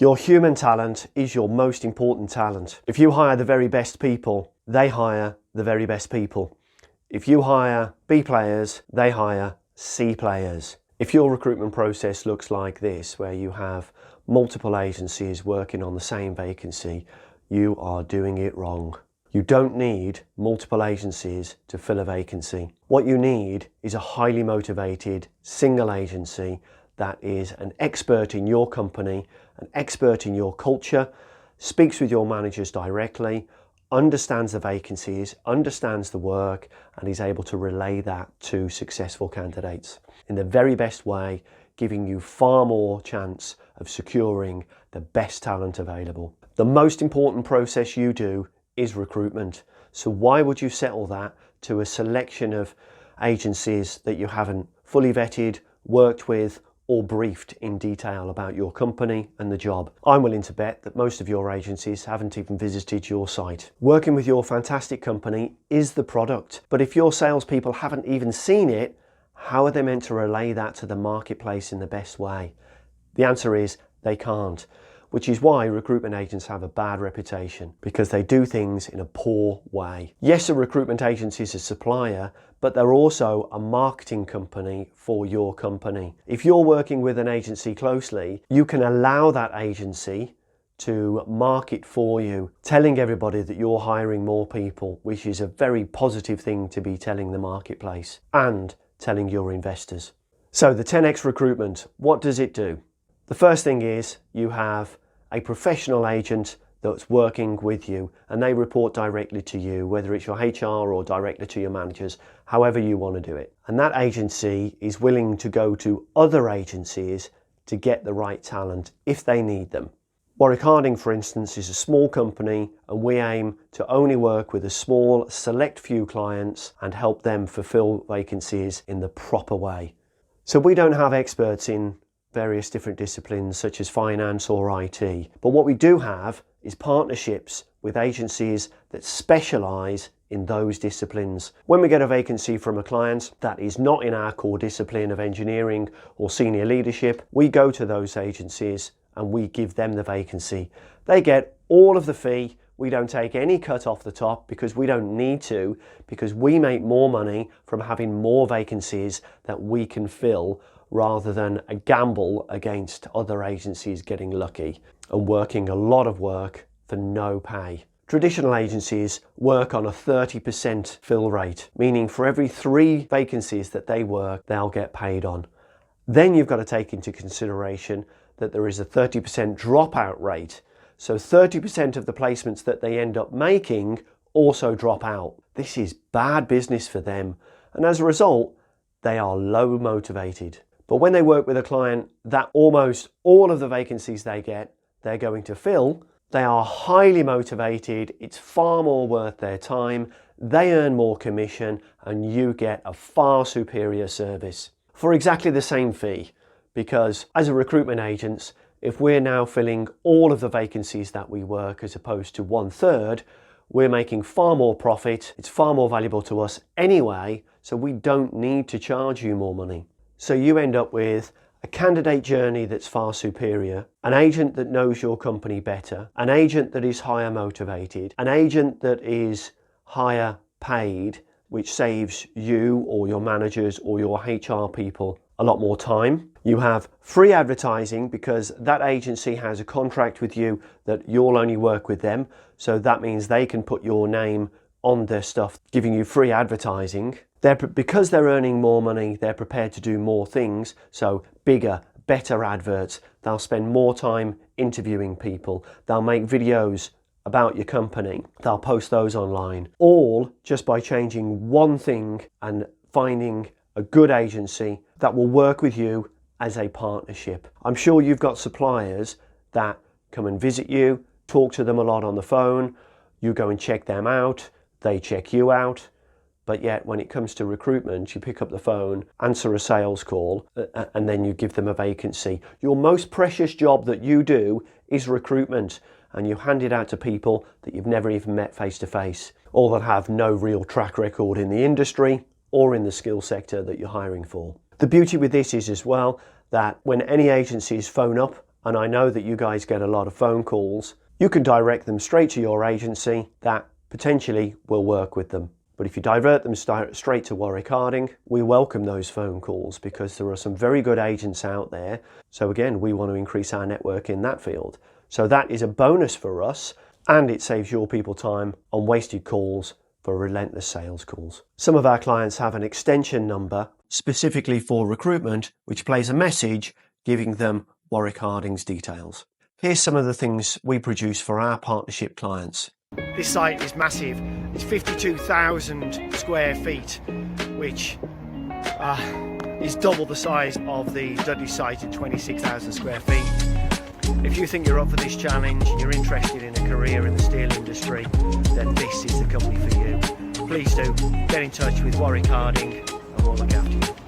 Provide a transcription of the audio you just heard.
Your human talent is your most important talent. If you hire the very best people, they hire the very best people. If you hire B players, they hire C players. If your recruitment process looks like this, where you have multiple agencies working on the same vacancy, you are doing it wrong. You don't need multiple agencies to fill a vacancy. What you need is a highly motivated single agency that is an expert in your company, an expert in your culture, speaks with your managers directly, understands the vacancies, understands the work, and is able to relay that to successful candidates in the very best way, giving you far more chance of securing the best talent available. The most important process you do is recruitment. So why would you settle that to a selection of agencies that you haven't fully vetted, worked with, or briefed in detail about your company and the job? I'm willing to bet that most of your agencies haven't even visited your site. Working with your fantastic company is the product, but if your salespeople haven't even seen it, how are they meant to relay that to the marketplace in the best way? The answer is they can't, which is why recruitment agents have a bad reputation, because they do things in a poor way. Yes, a recruitment agency is a supplier, but they're also a marketing company for your company. If you're working with an agency closely, you can allow that agency to market for you, telling everybody that you're hiring more people, which is a very positive thing to be telling the marketplace and telling your investors. So the 10x recruitment, what does it do? The first thing is you have a professional agent that's working with you and they report directly to you, whether it's your HR or directly to your managers, however you want to do it. And that agency is willing to go to other agencies to get the right talent if they need them. Warwick Harding, for instance, is a small company and we aim to only work with a small, select few clients and help them fulfill vacancies in the proper way. So we don't have experts in various different disciplines such as finance or IT. But what we do have is partnerships with agencies that specialise in those disciplines. When we get a vacancy from a client that is not in our core discipline of engineering or senior leadership, we go to those agencies and we give them the vacancy. They get all of the fee. We don't take any cut off the top because we don't need to, because we make more money from having more vacancies that we can fill rather than a gamble against other agencies getting lucky and working a lot of work for no pay. Traditional agencies work on a 30% fill rate, meaning for every 3 vacancies that they work, they'll get paid on. Then you've got to take into consideration that there is a 30% dropout rate. So 30% of the placements that they end up making also drop out. This is bad business for them. And as a result, they are low motivated. But when they work with a client that almost all of the vacancies they get, they're going to fill, they are highly motivated, it's far more worth their time, they earn more commission, and you get a far superior service for exactly the same fee. Because as a recruitment agent, if we're now filling all of the vacancies that we work as opposed to 1/3, we're making far more profit, it's far more valuable to us anyway, so we don't need to charge you more money. So you end up with a candidate journey that's far superior, an agent that knows your company better, an agent that is higher motivated, an agent that is higher paid, which saves you or your managers or your HR people a lot more time. You have free advertising because that agency has a contract with you that you'll only work with them. So that means they can put your name on their stuff, giving you free advertising. Because they're earning more money, they're prepared to do more things. So bigger, better adverts. They'll spend more time interviewing people. They'll make videos about your company. They'll post those online, all just by changing one thing and finding a good agency that will work with you as a partnership. I'm sure you've got suppliers that come and visit you, talk to them a lot on the phone, you go and check them out, they check you out, but yet when it comes to recruitment, you pick up the phone, answer a sales call, and then you give them a vacancy. Your most precious job that you do is recruitment, and you hand it out to people that you've never even met face to face, or that have no real track record in the industry or in the skill sector that you're hiring for. The beauty with this is as well that when any agencies phone up and I know that you guys get a lot of phone calls, you can direct them straight to your agency that potentially will work with them. But if you divert them straight to Warwick Harding, we welcome those phone calls because there are some very good agents out there. So again, we want to increase our network in that field. So that is a bonus for us, and it saves your people time on wasted calls for relentless sales calls. Some of our clients have an extension number specifically for recruitment, which plays a message giving them Warwick Harding's details. Here's some of the things we produce for our partnership clients. This site is massive. It's 52,000 square feet, which is double the size of the Dudley site at 26,000 square feet. If you think you're up for this challenge, you're interested in a career in the steel industry, then this is the company for you. Please do get in touch with Warwick Harding and we'll look after you.